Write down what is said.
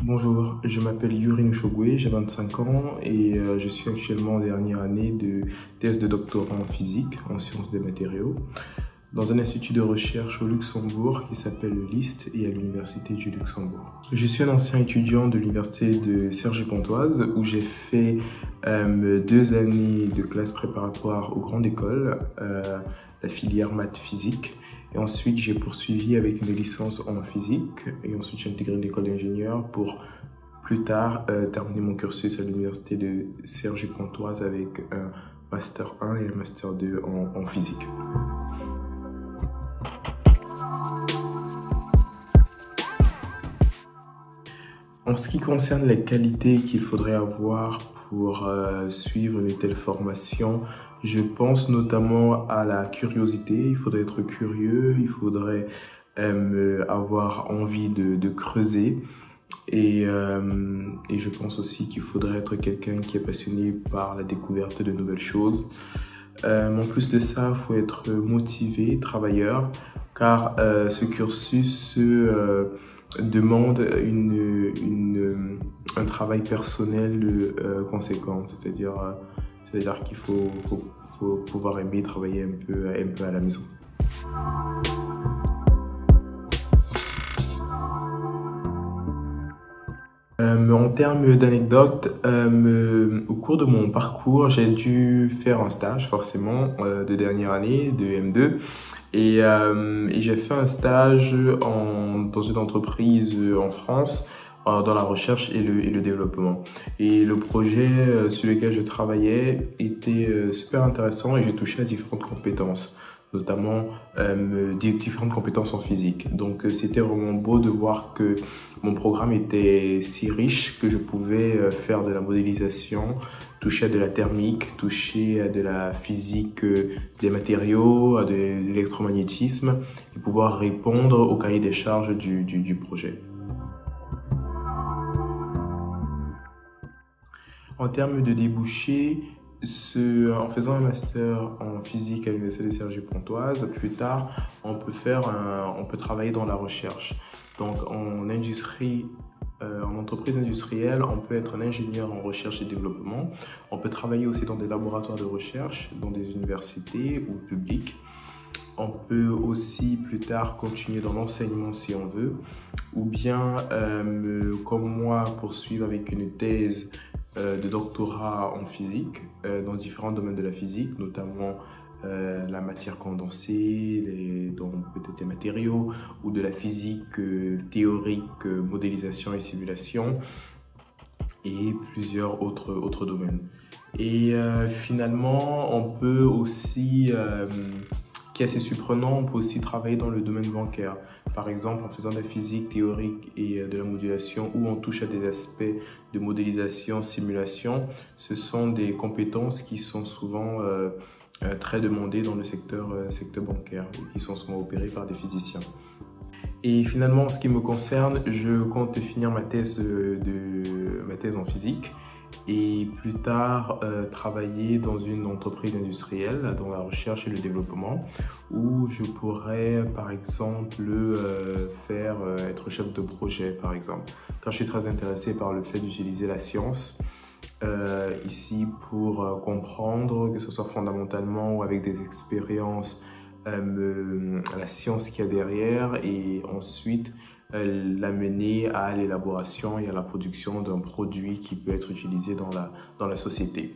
Bonjour, je m'appelle Yuri Nushogwe, j'ai 25 ans et je suis actuellement en dernière année de thèse de doctorat en physique, en sciences des matériaux, dans un institut de recherche au Luxembourg qui s'appelle le LIST et à l'Université du Luxembourg. Je suis un ancien étudiant de l'Université de Cergy-Pontoise où j'ai fait 2 années de classe préparatoire aux grandes écoles, la filière maths-physique. Et ensuite, j'ai poursuivi avec une licence en physique et ensuite j'ai intégré une école d'ingénieur pour plus tard terminer mon cursus à l'université de Cergy-Pontoise avec un Master 1 et un Master 2 en physique. En ce qui concerne les qualités qu'il faudrait avoir pour suivre une telle formation, je pense notamment à la curiosité. Il faudrait être curieux, il faudrait avoir envie de creuser. Et je pense aussi qu'il faudrait être quelqu'un qui est passionné par la découverte de nouvelles choses. En plus de ça, il faut être motivé, travailleur, car ce cursus demande un travail personnel conséquent. C'est-à-dire qu'il faut pouvoir aimer travailler un peu à la maison. En termes d'anecdotes, au cours de mon parcours, j'ai dû faire un stage forcément de dernière année, de M2. Et j'ai fait un stage dans une entreprise en France, dans la recherche et le développement. Et le projet sur lequel je travaillais était super intéressant et j'ai touché à différentes compétences, notamment différentes compétences en physique. Donc c'était vraiment beau de voir que mon programme était si riche que je pouvais faire de la modélisation, toucher à de la thermique, toucher à de la physique des matériaux, à de l'électromagnétisme et pouvoir répondre au cahier des charges du projet. En termes de débouchés, en faisant un master en physique à l'Université de Cergy-Pontoise, plus tard, on peut travailler dans la recherche. Donc en entreprise industrielle, on peut être un ingénieur en recherche et développement. On peut travailler aussi dans des laboratoires de recherche, dans des universités ou publics. On peut aussi plus tard continuer dans l'enseignement si on veut, ou bien comme moi poursuivre avec une thèse de doctorat en physique dans différents domaines de la physique, notamment la matière condensée, donc peut-être les matériaux, ou de la physique théorique, modélisation et simulation, et plusieurs autres domaines. Et finalement, on peut aussi qui est assez surprenant, on peut aussi travailler dans le domaine bancaire. Par exemple, en faisant de la physique théorique et de la modulation, où on touche à des aspects de modélisation, simulation. Ce sont des compétences qui sont souvent très demandées dans le secteur bancaire et qui sont souvent opérées par des physiciens. Et finalement, en ce qui me concerne, je compte finir ma thèse en physique et plus tard travailler dans une entreprise industrielle dans la recherche et le développement où je pourrais par exemple être chef de projet par exemple, car je suis très intéressé par le fait d'utiliser la science ici pour comprendre, que ce soit fondamentalement ou avec des expériences, la science qu'il y a derrière et ensuite l'amener à l'élaboration et à la production d'un produit qui peut être utilisé dans la société.